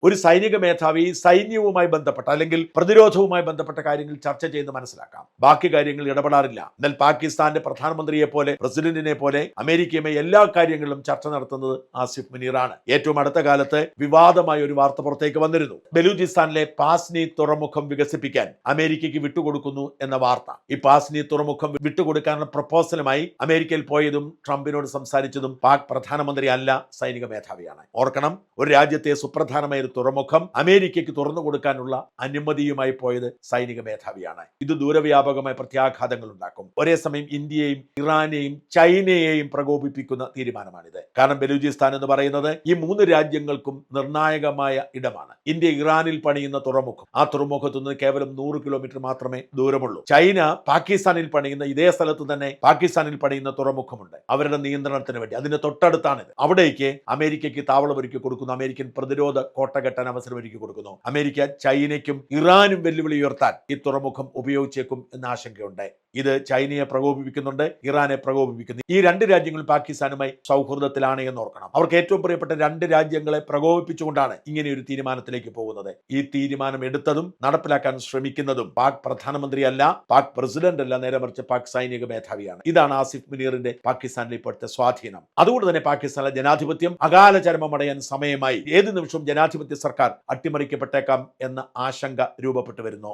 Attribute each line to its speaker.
Speaker 1: ഒരു സൈനിക മേധാവി സൈന്യവുമായി ബന്ധപ്പെട്ട അല്ലെങ്കിൽ പ്രതിരോധവുമായി ബന്ധപ്പെട്ട കാര്യങ്ങൾ ചർച്ച ചെയ്ത് മനസ്സിലാക്കാം, ബാക്കി കാര്യങ്ങൾ ഇടപെടാറില്ല. എന്നാൽ പാകിസ്ഥാന്റെ പ്രധാനമന്ത്രിയെ പോലെ പ്രസിഡന്റിനെ പോലെ അമേരിക്കയുമായി എല്ലാ കാര്യങ്ങളിലും ചർച്ച നടത്തുന്നത് ആസിഫ് മുനീറാണ്. ഏറ്റവും അടുത്ത കാലത്ത് വിവാദമായ ഒരു വാർത്ത പുറത്തേക്ക് വന്നിരുന്നു. ബലൂചിസ്ഥാനിലെ പാസ്നി തുറമുഖം വികസിപ്പിക്കാൻ അമേരിക്കയ്ക്ക് വിട്ടുകൊടുക്കുന്നു എന്ന വാർത്ത. ഈ പാസ്നി തുറമുഖം വിട്ടുകൊടുക്കാനുള്ള പ്രപ്പോസലുമായി അമേരിക്കയിൽ പോയതും ട്രംപിനോട് സംസാരിച്ചതും പാക് പ്രധാനമന്ത്രി അല്ല, സൈനിക മേധാവിയാണ്. ഓർക്കണം, ഒരു രാജ്യത്തെ സുപ്രധാനമായ ഒരു തുറമുഖം അമേരിക്കയ്ക്ക് തുറന്നു കൊടുക്കാനുള്ള അനുമതിയുമായി പോയത് സൈനിക മേധാവിയാണ്. ഇത് ദൂരവ്യാപകമായ പ്രത്യാഘാതങ്ങൾ ഉണ്ടാക്കും. ഒരേ സമയം ഇന്ത്യയെയും ഇറാനെയും ചൈനയെയും പ്രകോപിപ്പിക്കുന്ന തീരുമാനമാണിത്. കാരണം ബലൂചിസ്ഥാൻ എന്ന് പറയുന്നത് ഈ 3 രാജ്യങ്ങൾക്കും നിർണായകമായ ഇടമാണ്. ഇന്ത്യ ഇറാനിൽ പണിയുന്ന തുറമുഖം, ആ തുറമുഖത്തു നിന്ന് കേവലം 100 കിലോമീറ്റർ മാത്രമേ ദൂരമുള്ളൂ. ചൈന പാകിസ്ഥാനിൽ പണിയുന്ന ഇതേ സ്ഥലത്ത് തന്നെ പാകിസ്ഥാനിൽ പണിയുന്ന തുറമുഖമുണ്ട്, അവരുടെ നിയന്ത്രണത്തിന് വേണ്ടി. അതിന് തൊട്ടടുത്താണിത്. അവിടേക്ക് അമേരിക്കയ്ക്ക് താവളം ഒരുക്കി കൊടുക്കുന്നു, അമേരിക്കൻ പ്രതിരോധ കോട്ട കെട്ടാൻ അവസരം ഒരുക്കി കൊടുക്കുന്നു. അമേരിക്ക ചൈനയ്ക്കും ഇറാനും വെല്ലുവിളി ഉയർത്താൻ ഈ തുറമുഖം ഉപയോഗിച്ചേക്കും എന്ന ആശങ്കയുണ്ട്. ഇത് ചൈനയെ പ്രകോപിപ്പിക്കുന്നുണ്ട്, ഇറാനെ പ്രകോപിപ്പിക്കുന്നു. ഈ 2 രാജ്യങ്ങൾ പാകിസ്ഥാനുമായി സൗഹൃദത്തിലാണ് എന്ന് ഓർക്കണം. അവർക്ക് ഏറ്റവും പ്രിയപ്പെട്ട 2 രാജ്യങ്ങളെ പ്രകോപിപ്പിച്ചുകൊണ്ടാണ് ഇങ്ങനെ ഒരു തീരുമാനത്തിലേക്ക് പോകുന്നത്. ഈ തീരുമാനം എടുത്തതും നടപ്പിലാക്കാൻ ശ്രമിക്കുന്നതും പാക് പ്രധാനമന്ത്രി അല്ല, പാക് പ്രസിഡന്റ് അല്ല, നേരെ മറിച്ച് പാക് സൈനിക മേധാവിയാണ്. ഇതാണ് ആസിഫ് മുനീറിന്റെ പാകിസ്ഥാനിലെ ഇപ്പോഴത്തെ സ്വാധീനം. അതുകൊണ്ട് തന്നെ പാകിസ്ഥാനിലെ ജനാധിപത്യം അകാല ചരമമടയാൻ സമയമായി. ഏത് നിമിഷവും ജനാധിപത്യ സർക്കാർ അട്ടിമറിക്കപ്പെട്ടേക്കാം എന്ന ആശങ്ക രൂപപ്പെട്ടു വരുന്നു.